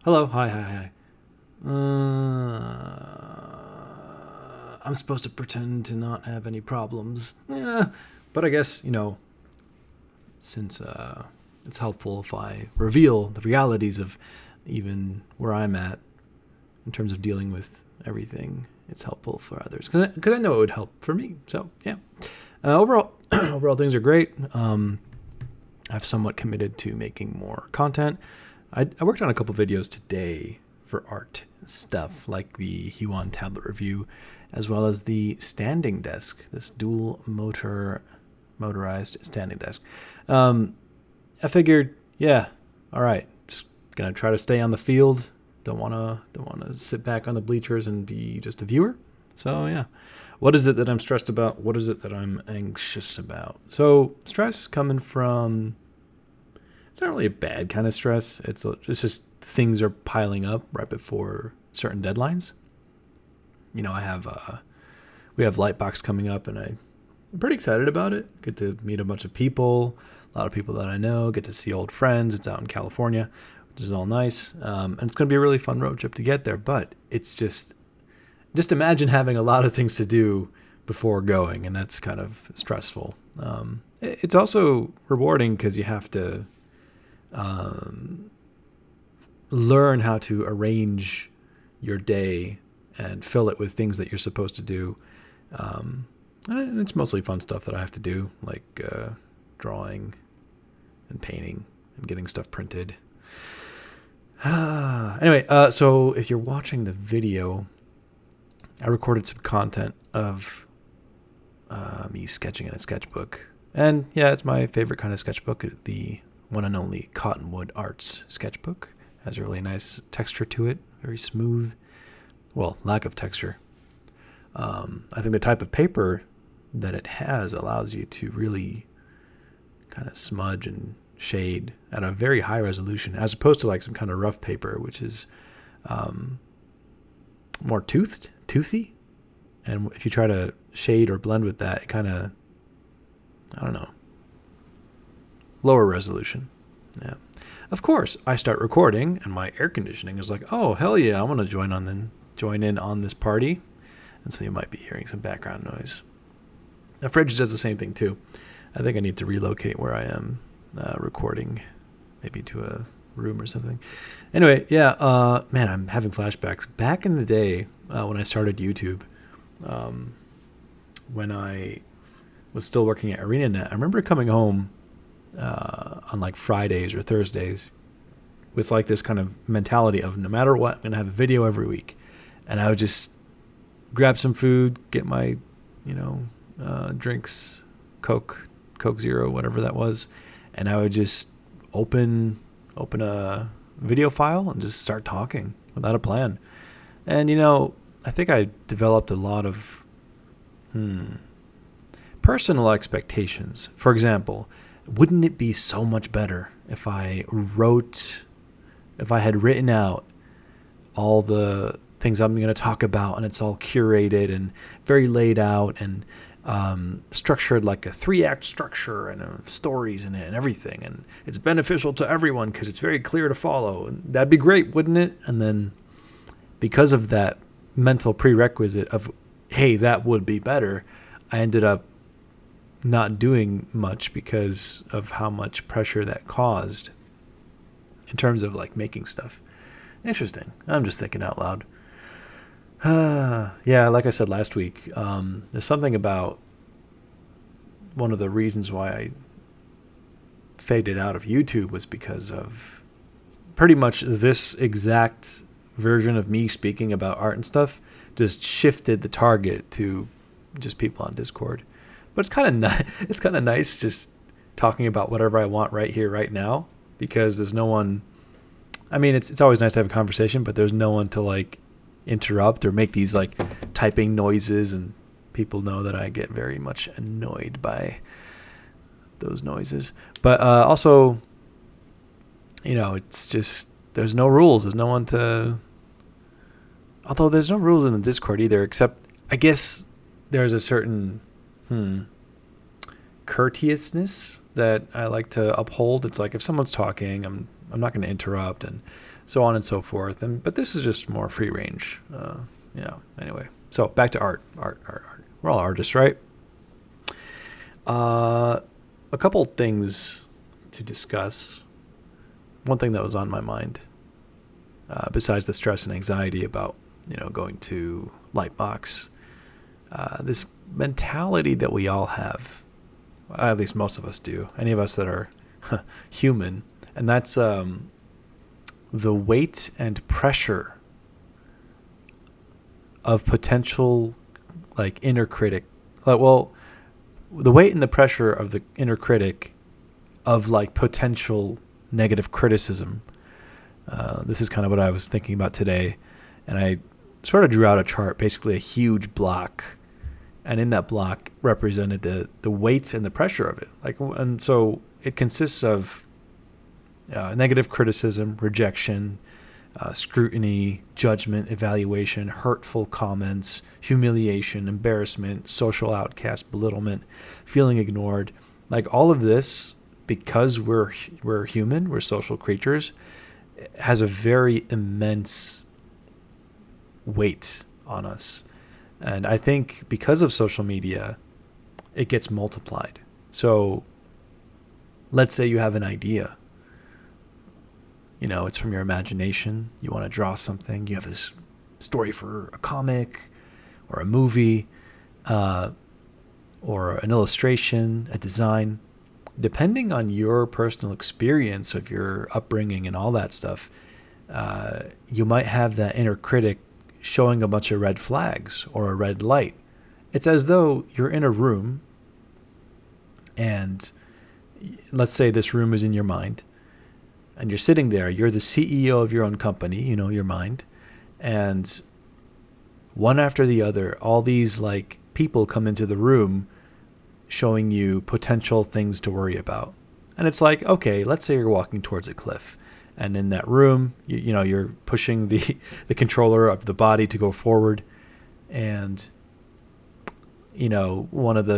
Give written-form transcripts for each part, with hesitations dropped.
Hello, hi. I'm supposed to pretend to not have any problems. Yeah, but I guess, since it's helpful if I reveal the realities of even where I'm at in terms of dealing with everything, it's helpful for others. Because I know it would help for me. So, yeah. Overall, overall, things are great. I've somewhat committed to making more content. I worked on a couple videos today for art stuff, like the Huon tablet review, as well as the standing desk, this dual motorized standing desk. I figured, yeah, all right, just gonna try to stay on the field. Don't wanna sit back on the bleachers and be just a viewer. So yeah, what is it that I'm stressed about? What is it that I'm anxious about? So stress coming from, it's not really a bad kind of stress. It's just things are piling up right before certain deadlines. We have Lightbox coming up, and I'm pretty excited about it. Get to meet a bunch of people, a lot of people that I know. Get to see old friends. It's out in California, which is all nice, and it's going to be a really fun road trip to get there. But it's just imagine having a lot of things to do before going, and that's kind of stressful. It's also rewarding because you have to learn how to arrange your day and fill it with things that you're supposed to do. And it's mostly fun stuff that I have to do, like drawing and painting and getting stuff printed. Anyway, so if you're watching the video, I recorded some content of me sketching in a sketchbook. And yeah, it's my favorite kind of sketchbook, the one and only Cottonwood Arts sketchbook. Has a really nice texture to it, very smooth. Well, lack of texture. I think the type of paper that it has allows you to really kind of smudge and shade at a very high resolution, as opposed to like some kind of rough paper, which is more toothy. And if you try to shade or blend with that, it kind of, I don't know, lower resolution. Yeah. Of course, I start recording, and my air conditioning is like, "Oh hell yeah, I want to join in on this party," and so you might be hearing some background noise. The fridge does the same thing too. I think I need to relocate where I am recording, maybe to a room or something. Anyway, yeah, man, I'm having flashbacks. Back in the day when I started YouTube, when I was still working at ArenaNet, I remember coming home on like Fridays or Thursdays with like this kind of mentality of no matter what, I'm going to have a video every week. And I would just grab some food, get my, drinks, Coke Zero, whatever that was. And I would just open a video file and just start talking without a plan. And, I think I developed a lot of personal expectations. For example, wouldn't it be so much better if I had written out all the things I'm going to talk about, and it's all curated and very laid out and structured like a 3-act structure and stories in it and everything, and it's beneficial to everyone because it's very clear to follow, and that'd be great, wouldn't it? And then because of that mental prerequisite of, hey, that would be better, I ended up not doing much because of how much pressure that caused in terms of like making stuff. Interesting. I'm just thinking out loud. Yeah, like I said last week, there's something about one of the reasons why I faded out of YouTube was because of pretty much this exact version of me speaking about art and stuff just shifted the target to just people on Discord. But it's kind of nice just talking about whatever I want right here, right now, because there's no one. I mean, it's always nice to have a conversation, but there's no one to like interrupt or make these like typing noises, and people know that I get very much annoyed by those noises. But also, it's just there's no rules. There's no one to. Although there's no rules in the Discord either, except I guess there's a certain courteousness that I like to uphold. It's like if someone's talking, I'm I'm not going to interrupt, and so on and so forth. But this is just more free range. Anyway, so back to art. We're all artists, right? A couple things to discuss. One thing that was on my mind, besides the stress and anxiety about going to Lightbox, this mentality that we all have, at least most of us do, any of us that are human, and that's the weight and pressure of potential inner critic. The weight and the pressure of the inner critic of potential negative criticism. This is kind of what I was thinking about today, and I sort of drew out a chart, basically a huge block, and in that block represented the weight and the pressure of it. And so it consists of negative criticism, rejection, scrutiny, judgment, evaluation, hurtful comments, humiliation, embarrassment, social outcast, belittlement, feeling ignored. All of this, because we're human, we're social creatures, has a very immense weight on us. And I think because of social media, it gets multiplied. So let's say you have an idea. It's from your imagination. You want to draw something. You have this story for a comic or a movie or an illustration, a design. Depending on your personal experience of your upbringing and all that stuff, you might have that inner critic showing a bunch of red flags or a red light. It's as though you're in a room, and let's say this room is in your mind, and you're sitting there. You're the CEO of your own company, your mind, and one after the other, all these people come into the room showing you potential things to worry about. And it's okay, let's say you're walking towards a cliff, and in that room, you're pushing the controller of the body to go forward, and one of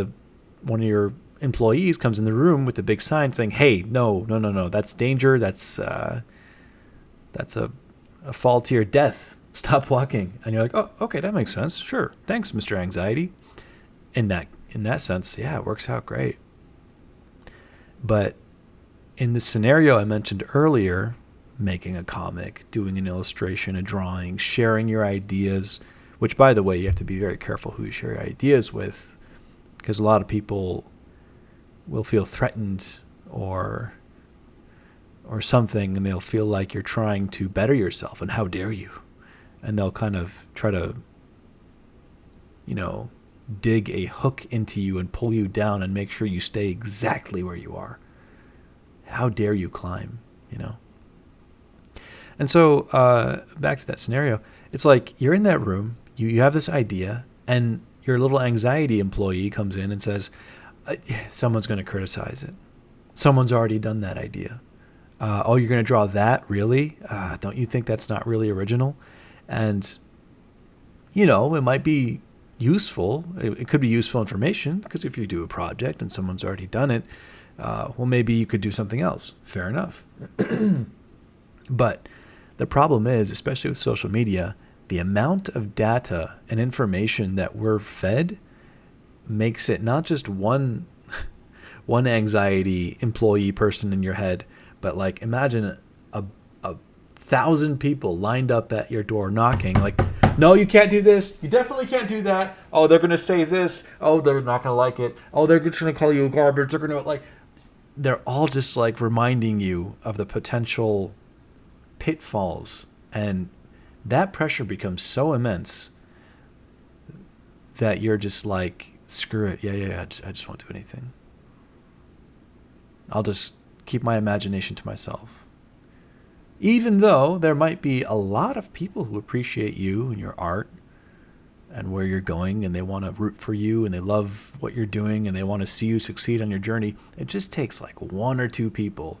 your employees comes in the room with a big sign saying, "Hey, no, that's danger. That's a fall to your death. Stop walking." And you're like, "Oh, okay, that makes sense. Sure, thanks, Mr. Anxiety." In that sense, yeah, it works out great. But in the scenario I mentioned earlier, making a comic, doing an illustration, a drawing, sharing your ideas, which, by the way, you have to be very careful who you share your ideas with, because a lot of people will feel threatened or something, and they'll feel like you're trying to better yourself, and how dare you? And they'll kind of try to, dig a hook into you and pull you down and make sure you stay exactly where you are. How dare you climb, And so back to that scenario, it's you're in that room, you have this idea, and your little anxiety employee comes in and says, someone's going to criticize it. Someone's already done that idea. Oh, you're going to draw that? Really? Don't you think that's not really original? And, it might be useful. It could be useful information, because if you do a project and someone's already done it, maybe you could do something else. Fair enough. But the problem is, especially with social media, the amount of data and information that we're fed makes it not just one anxiety employee person in your head, but imagine a 1,000 people lined up at your door knocking, no, you can't do this. You definitely can't do that. Oh, they're going to say this. Oh, they're not going to like it. Oh, they're just going to call you garbage. They're going to they're all just reminding you of the potential pitfalls. And that pressure becomes so immense that you're just screw it. Yeah. I just won't do anything. I'll just keep my imagination to myself. Even though there might be a lot of people who appreciate you and your art and where you're going, and they want to root for you, and they love what you're doing, and they want to see you succeed on your journey, it just takes one or two people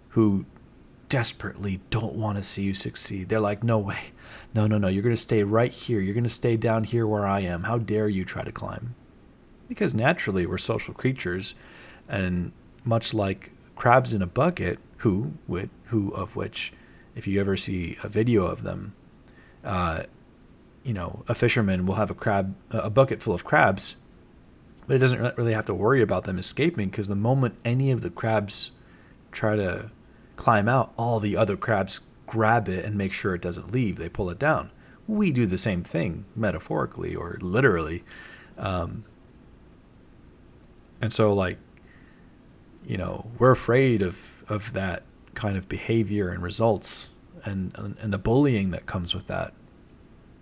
who desperately don't want to see you succeed. They're no way. No. You're going to stay right here. You're going to stay down here where I am. How dare you try to climb? Because naturally we're social creatures, and much like crabs in a bucket, who of which, if you ever see a video of them, a fisherman will have a bucket full of crabs, but it doesn't really have to worry about them escaping, because the moment any of the crabs try to climb out, all the other crabs grab it and make sure it doesn't leave. They pull it down. We do the same thing, metaphorically or literally. And so, like, we're afraid of that kind of behavior and results and the bullying that comes with that.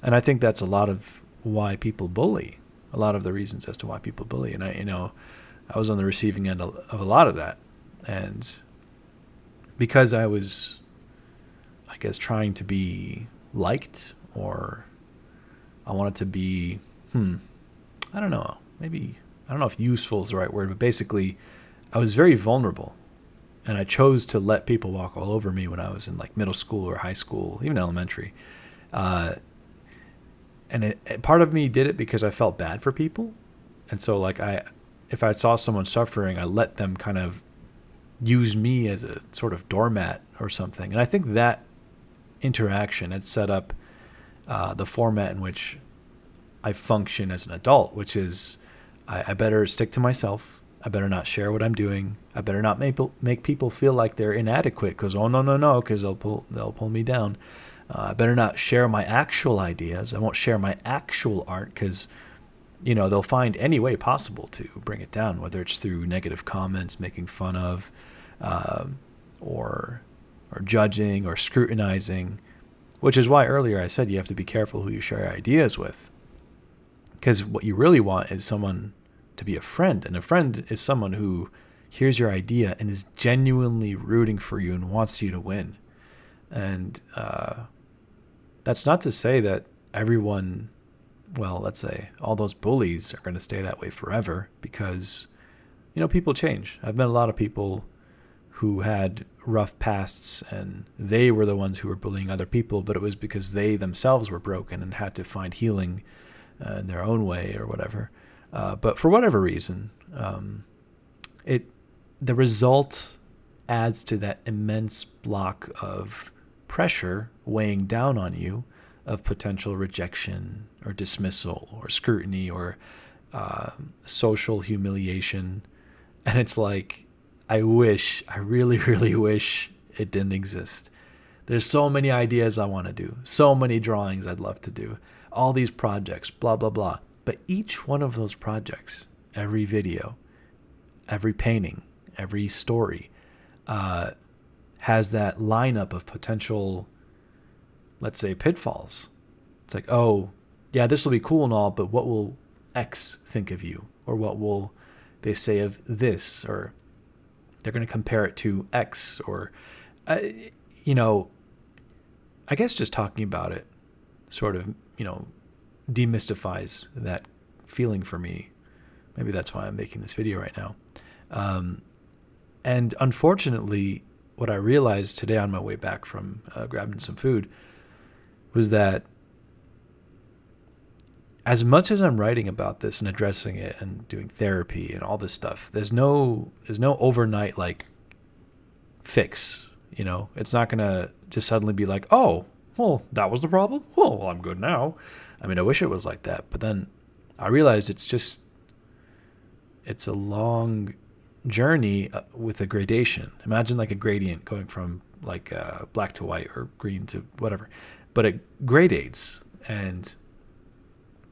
And I think that's a lot of why people bully, a lot of the reasons as to why people bully. And I was on the receiving end of a lot of that. And because I was, I guess, trying to be liked, or I wanted to be, I don't know if useful is the right word, but basically I was very vulnerable, and I chose to let people walk all over me when I was in like middle school or high school, even elementary. And part of me did it because I felt bad for people. And so like if I saw someone suffering, I let them kind of use me as a sort of doormat or something. And I think that interaction had set up the format in which I function as an adult, which is I better stick to myself. I better not share what I'm doing. I better not make people feel like they're inadequate, because because they'll pull me down. I better not share my actual ideas. I won't share my actual art, because they'll find any way possible to bring it down, whether it's through negative comments, making fun of, or judging or scrutinizing, which is why earlier I said you have to be careful who you share your ideas with, because what you really want is someone to be a friend, and a friend is someone who hears your idea and is genuinely rooting for you and wants you to win. And that's not to say that everyone, well, let's say all those bullies are going to stay that way forever, because people change. I've met a lot of people who had rough pasts, and they were the ones who were bullying other people, but it was because they themselves were broken and had to find healing in their own way or whatever. But for whatever reason, the result adds to that immense block of pressure weighing down on you, of potential rejection or dismissal or scrutiny or social humiliation. And it's like, I really, really wish it didn't exist. There's so many ideas I want to do, so many drawings I'd love to do, all these projects, blah, blah, blah. But each one of those projects, every video, every painting, every story, has that lineup of potential, let's say, pitfalls. It's like, oh, yeah, this will be cool and all, but what will X think of you? Or what will they say of this? Or they're going to compare it to X. Or, I guess just talking about it sort of, demystifies that feeling for me. Maybe that's why I'm making this video right now. And unfortunately, what I realized today on my way back from grabbing some food was that as much as I'm writing about this and addressing it and doing therapy and all this stuff, there's no overnight like fix. It's not gonna just suddenly be like, oh, well, that was the problem. Oh, well, I'm good now. I mean, I wish it was like that, but then I realized it's a long journey with a gradation. Imagine like a gradient going from like black to white or green to whatever, but it gradates. And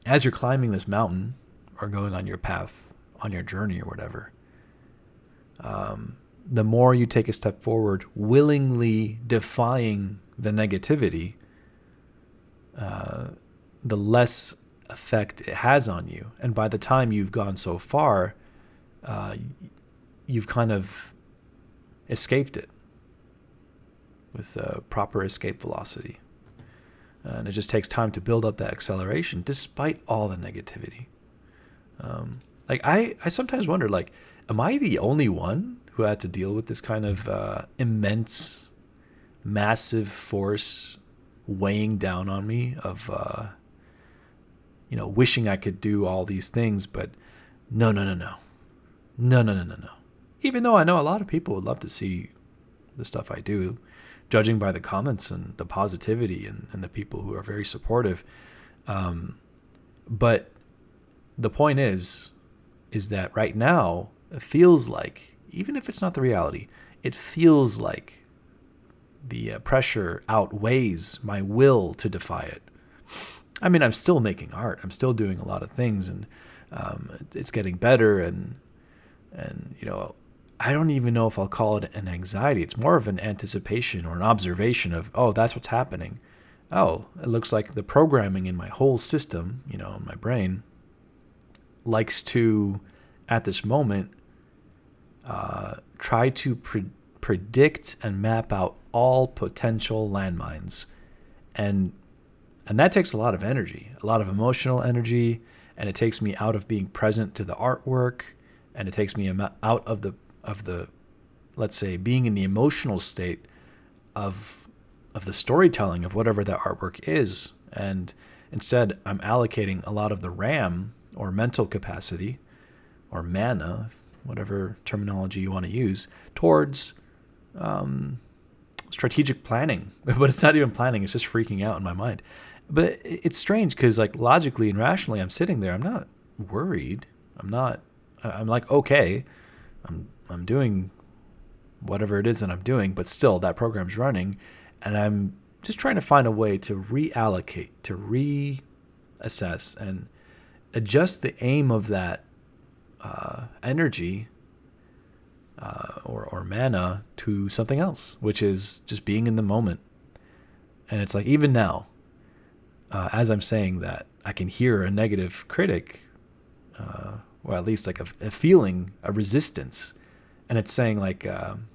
as you're climbing this mountain or going on your path, on your journey or whatever, the more you take a step forward, willingly defying the negativity, the less effect it has on you. And by the time you've gone so far, you've kind of escaped it with proper escape velocity. And it just takes time to build up that acceleration despite all the negativity. I sometimes wonder, like, am I the only one who had to deal with this kind of immense, massive force weighing down on me of, wishing I could do all these things, but no. Even though I know a lot of people would love to see the stuff I do, judging by the comments and the positivity and the people who are very supportive. But the point is that right now it feels like, even if it's not the reality, it feels like the pressure outweighs my will to defy it. I mean, I'm still making art. I'm still doing a lot of things, and it's getting better. And I don't even know if I'll call it an anxiety. It's more of an anticipation or an observation of, oh, that's what's happening. Oh, it looks like the programming in my whole system, in my brain, likes to, at this moment, try to predict and map out all potential landmines. And that takes a lot of energy, a lot of emotional energy, and it takes me out of being present to the artwork, and it takes me out of the let's say, being in the emotional state of the storytelling of whatever that artwork is. And instead, I'm allocating a lot of the RAM, or mental capacity, or mana, whatever terminology you want to use, towards strategic planning. But it's not even planning, it's just freaking out in my mind. But it's strange because, like, logically and rationally, I'm sitting there, I'm not worried. I'm like, okay, I'm doing whatever it is that I'm doing, but still that program's running, and I'm just trying to find a way to reallocate, to reassess, and adjust the aim of that energy or mana to something else, which is just being in the moment. And it's like, even now, as I'm saying that, I can hear a negative critic, or at least like a feeling, a resistance. And it's saying like, I'm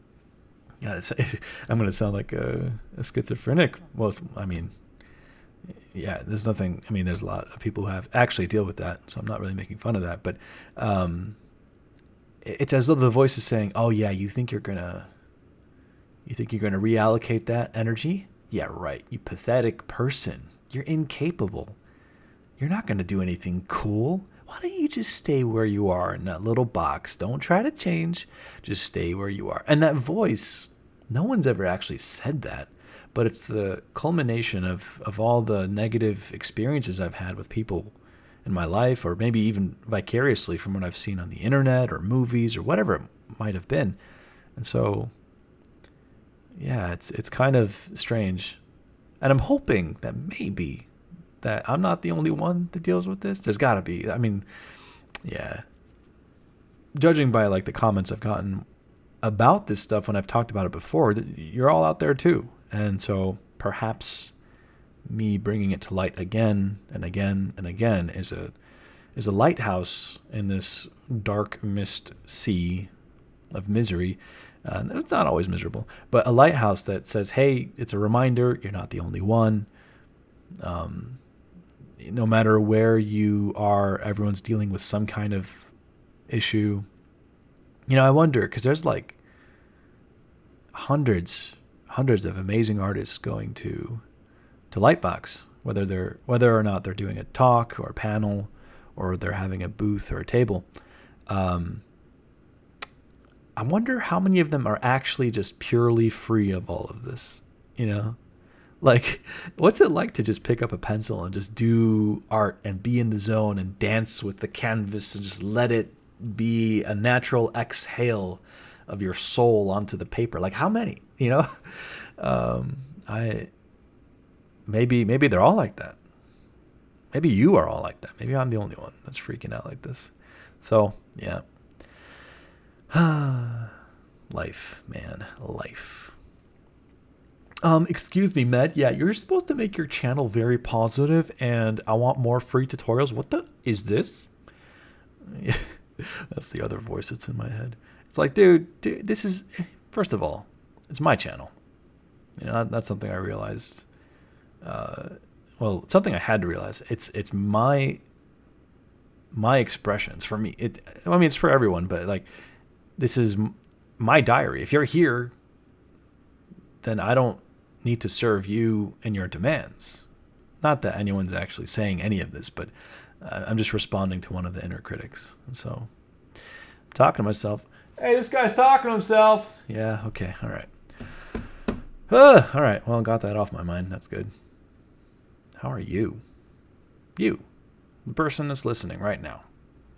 going to sound like a schizophrenic. Well, I mean, yeah, there's nothing, I mean, there's a lot of people who have actually deal with that, so I'm not really making fun of that. But it's as though the voice is saying, oh yeah, you think you're going to reallocate that energy? Yeah, right. You pathetic person. You're incapable. You're not going to do anything cool. Why don't you just stay where you are in that little box? Don't try to change. Just stay where you are. And that voice, no one's ever actually said that, but it's the culmination of all the negative experiences I've had with people in my life, or maybe even vicariously from what I've seen on the internet or movies or whatever it might have been. And so, yeah, it's kind of strange. And I'm hoping that maybe that I'm not the only one that deals with this. There's got to be. I mean, yeah. Judging by like the comments I've gotten about this stuff when I've talked about it before, you're all out there too. And so perhaps me bringing it to light again and again and again is a lighthouse in this dark mist sea of misery. It's not always miserable, but a lighthouse that says, hey, it's a reminder, you're not the only one. No matter where you are, everyone's dealing with some kind of issue. I wonder, because there's like hundreds of amazing artists going to Lightbox, whether or not they're doing a talk or a panel, or they're having a booth or a table. I wonder how many of them are actually just purely free of all of this, Like, what's it like to just pick up a pencil and just do art and be in the zone and dance with the canvas and just let it be a natural exhale of your soul onto the paper? Like, how many, maybe they're all like that. Maybe you are all like that. Maybe I'm the only one that's freaking out like this. So, yeah. Life, man, life. Excuse me, Med. Yeah, you're supposed to make your channel very positive, and I want more free tutorials. What the is this? That's the other voice that's in my head. It's like, dude, this is, first of all, it's my channel. That's something I realized. Well, something I had to realize. It's my expressions for me. It's for everyone, but like, this is my diary. If you're here, then I don't need to serve you and your demands. Not that anyone's actually saying any of this, but I'm just responding to one of the inner critics. And so I'm talking to myself. Hey, this guy's talking to himself. Yeah, okay, all right. All right, well, got that off my mind. That's good. How are you? You, the person that's listening right now.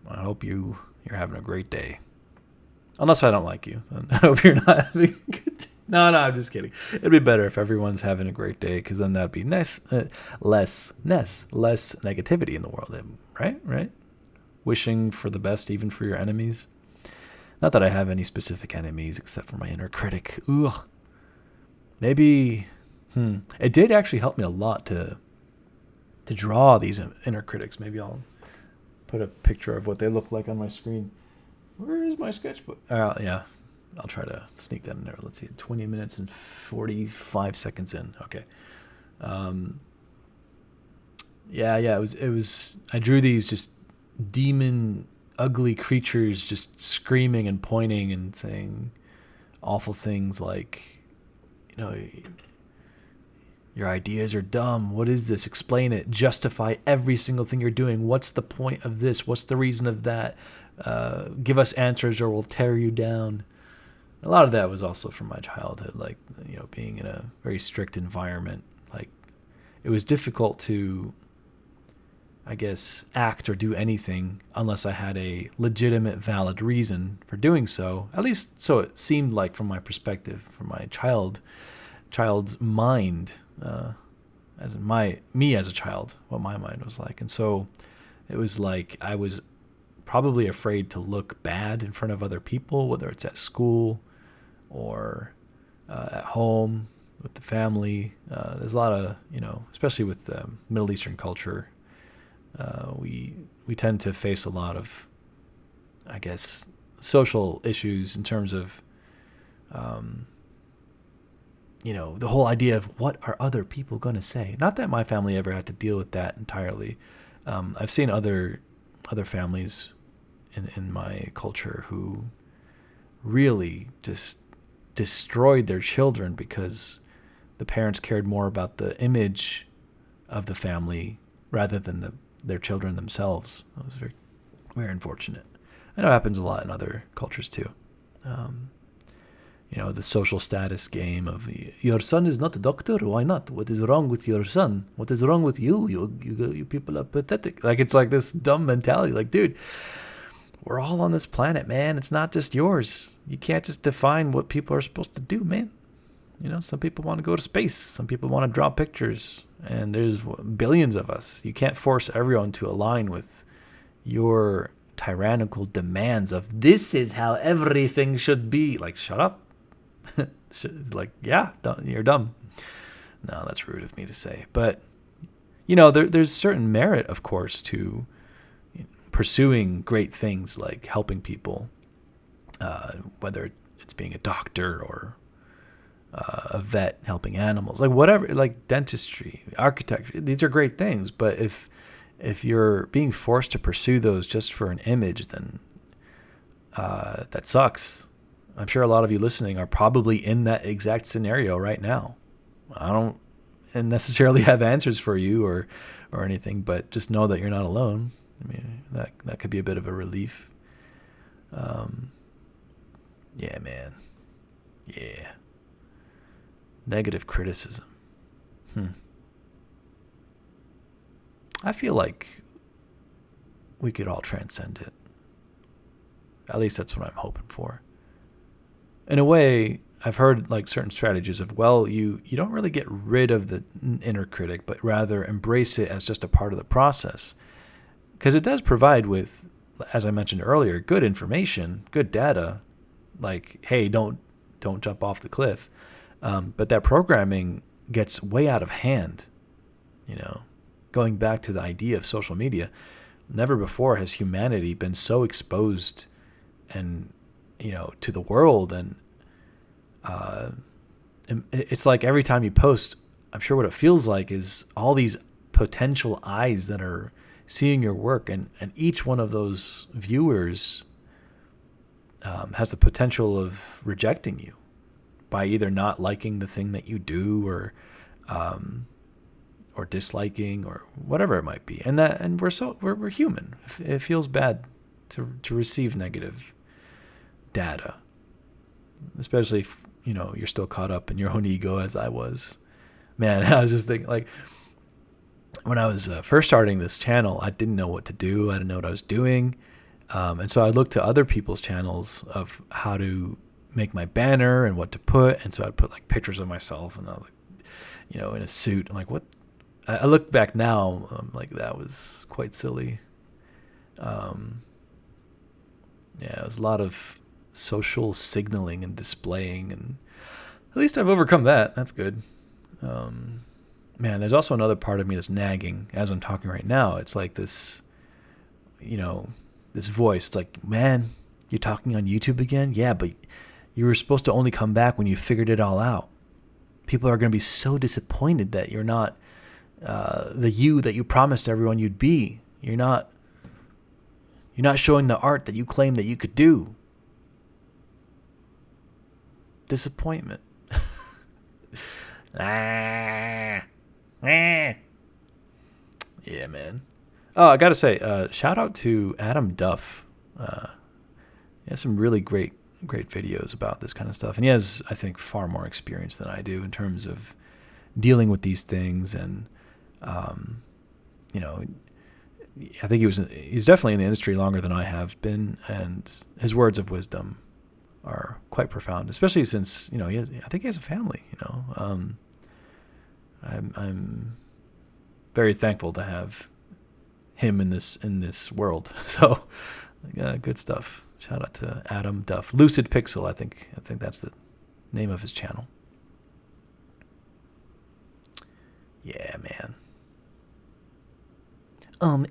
I hope you're having a great day. Unless I don't like you, then I hope you're not having a good day. No, I'm just kidding. It'd be better if everyone's having a great day, because then that'd be less negativity in the world, right? Wishing for the best even for your enemies. Not that I have any specific enemies except for my inner critic. Ugh. Maybe, it did actually help me a lot to draw these inner critics. Maybe I'll put a picture of what they look like on my screen. Where is my sketchbook? Yeah, I'll try to sneak that in there. Let's see, 20 minutes and 45 seconds in. Okay. It was. I drew these just demon, ugly creatures just screaming and pointing and saying awful things like, your ideas are dumb. What is this? Explain it. Justify every single thing you're doing. What's the point of this? What's the reason of that? Give us answers or we'll tear you down. A lot of that was also from my childhood, like, being in a very strict environment. Like, it was difficult to, I guess, act or do anything unless I had a legitimate, valid reason for doing so. At least so it seemed like from my perspective, from my child's mind, as in me as a child, what my mind was like. And so it was like I was probably afraid to look bad in front of other people, whether it's at school or at home with the family. There's a lot of, especially with Middle Eastern culture, we tend to face a lot of, I guess, social issues in terms of, the whole idea of what are other people going to say. Not that my family ever had to deal with that entirely. I've seen other families in my culture who really just destroyed their children because the parents cared more about the image of the family rather than their children themselves. It was very, very unfortunate. I know it happens a lot in other cultures too. The social status game of, your son is not a doctor, why not? What is wrong with your son? What is wrong with you? You people are pathetic. Like, it's like this dumb mentality. Like, dude, we're all on this planet, man. It's not just yours. You can't just define what people are supposed to do, man. Some people want to go to space. Some people want to draw pictures. And there's billions of us. You can't force everyone to align with your tyrannical demands of, this is how everything should be. Like, shut up. Like, yeah, you're dumb. No, that's rude of me to say. But, there's certain merit, of course, to pursuing great things like helping people, whether it's being a doctor or a vet helping animals, like whatever, like dentistry, architecture. These are great things. But if you're being forced to pursue those just for an image, then that sucks. I'm sure a lot of you listening are probably in that exact scenario right now. I don't necessarily have answers for you or anything, but just know that you're not alone. I mean, that could be a bit of a relief. Yeah, man. Yeah. Negative criticism. I feel like we could all transcend it. At least that's what I'm hoping for. In a way, I've heard like certain strategies of, well, you don't really get rid of the inner critic, but rather embrace it as just a part of the process. Because it does provide with, as I mentioned earlier, good information, good data, like, hey, don't jump off the cliff. But that programming gets way out of hand. Going back to the idea of social media, never before has humanity been so exposed and, to the world. And it's like every time you post, I'm sure what it feels like is all these potential eyes that are seeing your work, and each one of those viewers has the potential of rejecting you by either not liking the thing that you do or disliking or whatever it might be. And we're human. It feels bad to receive negative data, especially if, you know, you're still caught up in your own ego as I was. Man, I was just thinking, like, when I was first starting this channel, I didn't know what to do. I didn't know what I was doing. And so I looked to other people's channels of how to make my banner and what to put. And so I'd put like pictures of myself, and I was like, you know, in a suit. I'm like, what? I look back now, I'm like, that was quite silly. Yeah, it was a lot of social signaling and displaying, and at least I've overcome that. That's good. Man, there's also another part of me that's nagging as I'm talking right now. It's like this, you know, this voice. It's like, man, you're talking on YouTube again? Yeah, but you were supposed to only come back when you figured it all out. People are going to be so disappointed that you're not the you that you promised everyone you'd be. You're not showing the art that you claimed that you could do. Disappointment. Yeah, man. Oh, I gotta say, shout out to Adam Duff. He has some really great videos about this kind of stuff, and he has, I think, far more experience than I do in terms of dealing with these things. And you know, I think he's definitely in the industry longer than I have been, and his words of wisdom are quite profound, especially since, you know, I think he has a family. You know, I'm very thankful to have him in this world. So, good stuff. Shout out to Adam Duff. Lucid Pixel, I think that's the name of his channel. Yeah, man.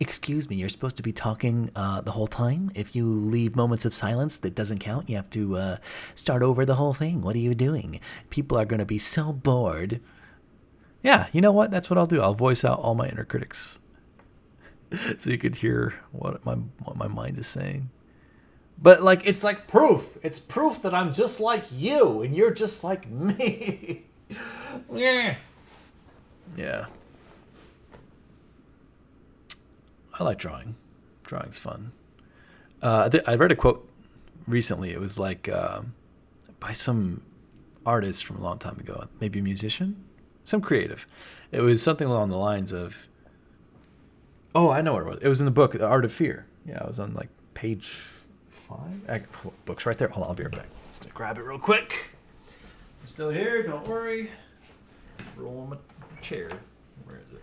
Excuse me, you're supposed to be talking the whole time? If you leave moments of silence, that doesn't count. You have to start over the whole thing. What are you doing? People are going to be so bored. Yeah, you know what? That's what I'll do. I'll voice out all my inner critics, so you could hear what my mind is saying. But like, it's like proof. It's proof that I'm just like you, and you're just like me. Yeah. Yeah. I like drawing. Drawing's fun. I read a quote recently. It was like by some artist from a long time ago, maybe a musician, some creative. It was something along the lines of, oh, I know what it was. It was in the book, The Art of Fear. Yeah, I was on like page 5. Book's right there. Hold on, I'll be right back. Just gonna grab it real quick. I'm still here. Don't worry. Roll on my chair. Where is it?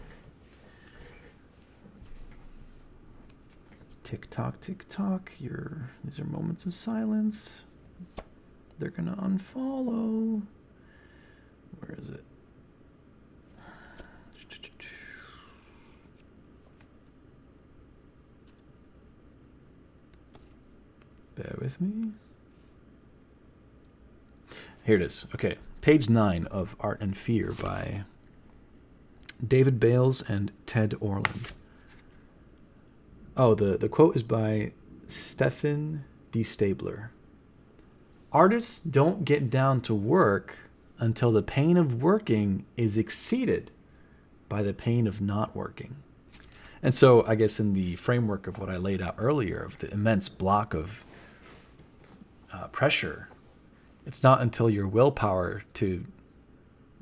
Tick tock, tick tock. These are moments of silence. They're gonna unfollow. Where is it? Bear with me. Here it is. Okay, page 9 of Art and Fear by David Bales and Ted Orland. Oh, the quote is by Stefan D. Stabler. Artists don't get down to work until the pain of working is exceeded by the pain of not working. And so I guess in the framework of what I laid out earlier, of the immense block of pressure, it's not until your willpower to,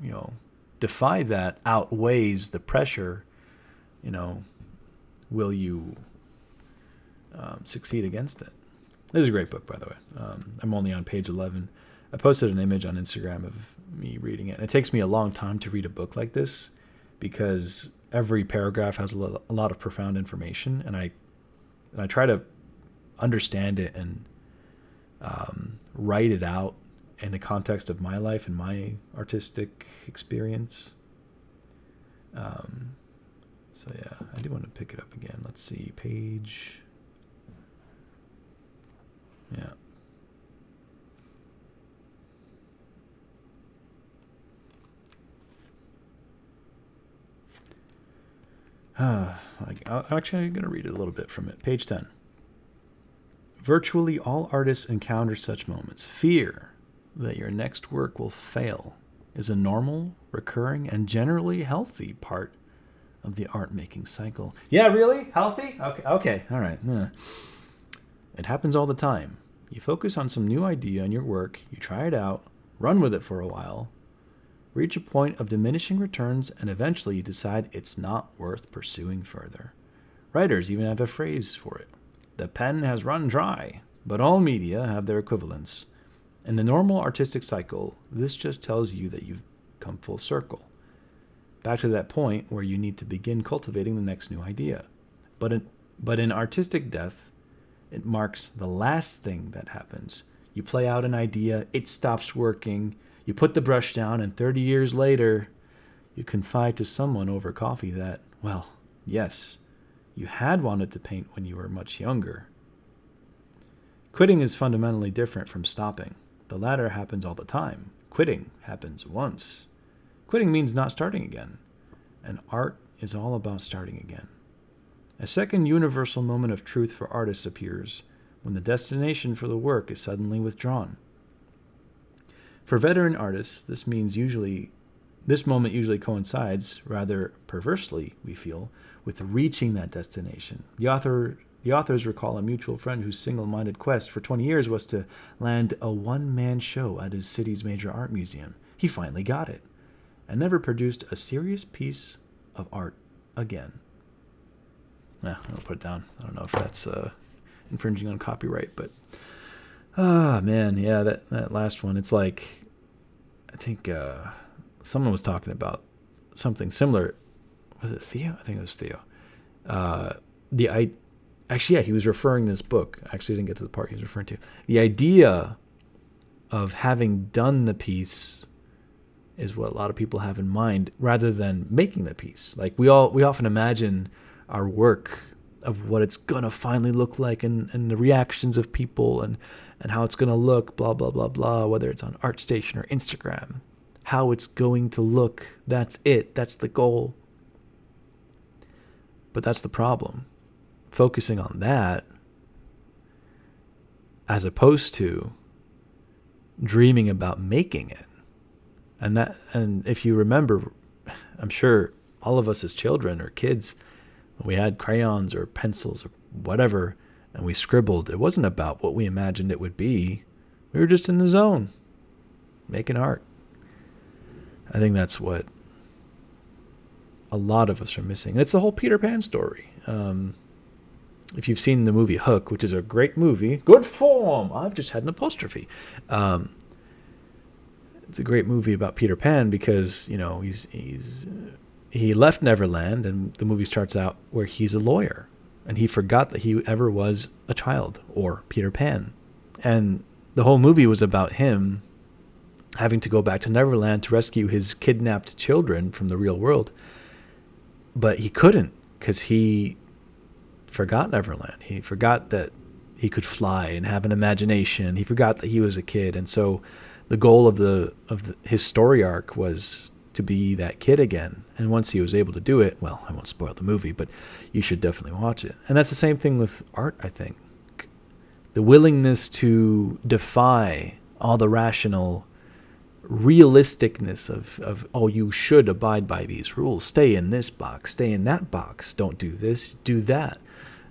you know, defy that outweighs the pressure, you know, will you succeed against it. This is a great book, by the way. I'm only on page 11. I posted an image on Instagram of me reading it. And it takes me a long time to read a book like this because every paragraph has a lot of profound information, and I try to understand it and write it out in the context of my life and my artistic experience. So yeah, I do want to pick it up again. Let's see, page. Yeah. I'm actually going to read a little bit from it. Page 10. Virtually all artists encounter such moments. Fear that your next work will fail is a normal, recurring, and generally healthy part of the art-making cycle. Yeah, really? Healthy? Okay. All right. Yeah. It happens all the time. You focus on some new idea in your work, you try it out, run with it for a while, reach a point of diminishing returns, and eventually you decide it's not worth pursuing further. Writers even have a phrase for it. The pen has run dry, but all media have their equivalents. In the normal artistic cycle, this just tells you that you've come full circle, back to that point where you need to begin cultivating the next new idea. But in artistic death, it marks the last thing that happens. You play out an idea, it stops working, you put the brush down, and 30 years later, you confide to someone over coffee that, well, yes, you had wanted to paint when you were much younger. Quitting is fundamentally different from stopping. The latter happens all the time. Quitting happens once. Quitting means not starting again. And art is all about starting again. A second universal moment of truth for artists appears when the destination for the work is suddenly withdrawn. For veteran artists, this moment usually coincides, rather perversely, we feel, with reaching that destination. The authors recall a mutual friend whose single-minded quest for 20 years was to land a one-man show at his city's major art museum. He finally got it, and never produced a serious piece of art again. I'll put it down. I don't know if that's infringing on copyright, but that last one, it's like, I think someone was talking about something similar. Was it Theo? I think it was Theo. He was referring this book. Actually, I didn't get to the part he was referring to. The idea of having done the piece is what a lot of people have in mind, rather than making the piece. Like we often imagine our work of what it's gonna finally look like, and the reactions of people, and how it's gonna look, blah blah blah blah. Whether it's on ArtStation or Instagram, how it's going to look. That's it. That's the goal. But that's the problem. Focusing on that as opposed to dreaming about making it. And if you remember, I'm sure all of us as children or kids, when we had crayons or pencils or whatever, and we scribbled, it wasn't about what we imagined it would be. We were just in the zone, making art. I think that's what a lot of us are missing. And it's the whole Peter Pan story. If you've seen the movie Hook, which is a great movie, good form. I've just had an apostrophe. It's a great movie about Peter Pan because, he left Neverland, and the movie starts out where he's a lawyer, and he forgot that he ever was a child, or Peter Pan. And the whole movie was about him having to go back to Neverland to rescue his kidnapped children from the real world. But he couldn't, because he forgot Neverland. He forgot that he could fly and have an imagination. He forgot that he was a kid. And so the goal of his story arc was to be that kid again. And once he was able to do it, well, I won't spoil the movie, but you should definitely watch it. And that's the same thing with art, I think. The willingness to defy all the rational realisticness of you should abide by these rules. Stay in this box, stay in that box. Don't do this, do that.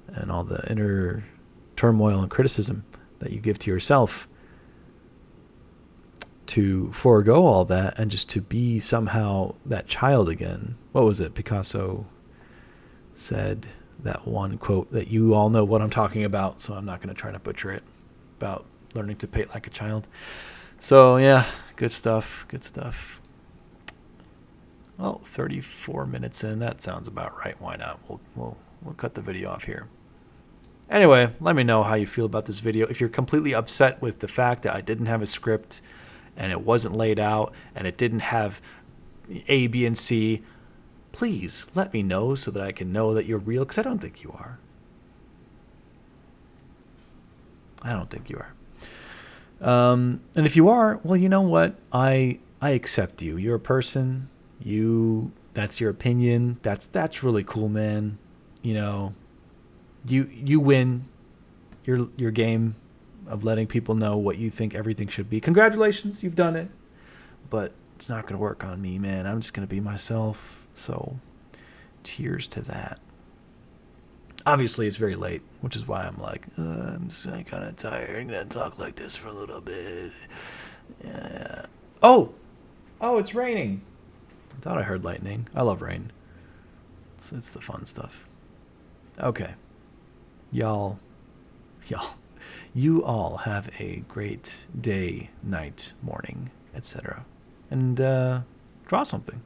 And all the inner turmoil and criticism that you give to yourself, to forego all that and just to be somehow that child again. What was it? Picasso said that one quote that you all know what I'm talking about, so I'm not going to try to butcher it, about learning to paint like a child. So yeah, good stuff. Well, 34 minutes in, that sounds about right. Why not? We'll cut the video off here. Anyway, let me know how you feel about this video. If you're completely upset with the fact that I didn't have a script and it wasn't laid out and it didn't have A, B, and C, please let me know so that I can know that you're real, because I don't think you are. And if you are, well, you know what? I accept you. You're a person. That's your opinion. That's really cool, man. You win your game of letting people know what you think everything should be. Congratulations, you've done it. But it's not going to work on me, man. I'm just going to be myself. So cheers to that. Obviously, it's very late, which is why I'm like, I'm kind of tired. I'm going to talk like this for a little bit. Yeah. Oh, it's raining. I thought I heard lightning. I love rain. It's the fun stuff. Okay. Y'all, you all have a great day, night, morning, etc. And draw something.